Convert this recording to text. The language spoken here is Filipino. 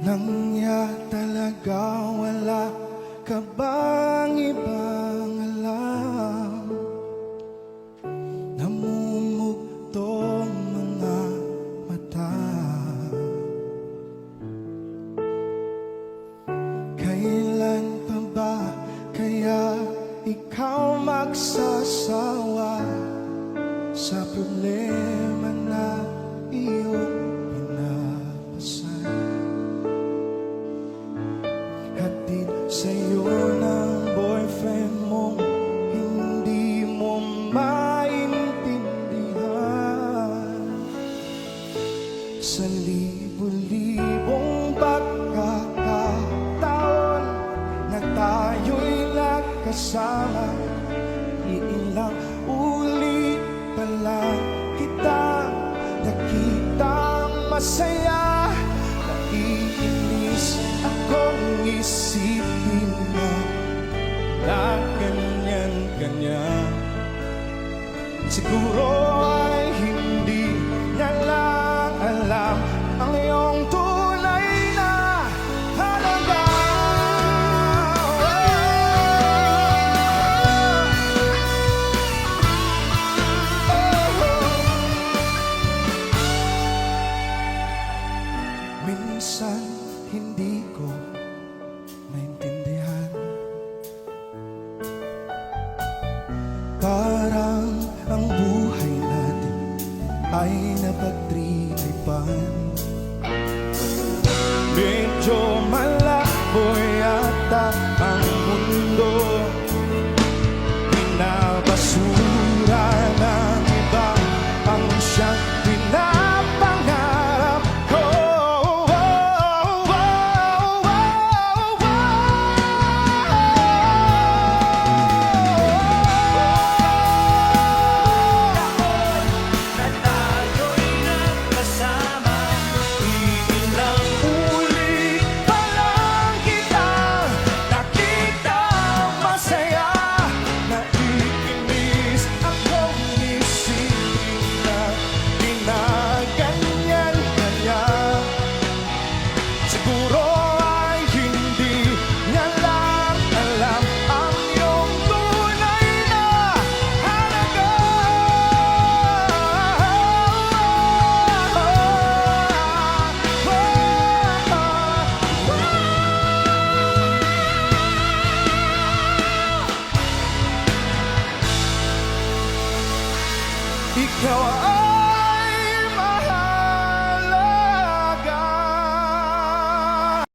Nang ya talaga, wala ka bang ibang alam? Namumugtong mga mata. Kailan pa ba kaya ikaw magsasawa sa problema na iyong pinapasan? Hatid sa'yo ng boyfriend mong hindi mo maintindihan. Sa libo-libong pagkakataon na tayo'y nagkasama, iilang ulit pa lang kita nakitang masaya. Naiinis akong isipin na ganyan-ganyan. Siguro ay hindi niya lang alam ang iyong tunay na halaga. Minsan hindi ko maintindihan, parang ang buhay natin ay napagtripan. Medyo malabo yata ang mundo, binabasura ng iba ang siyang pinapangarap ko. Ikaw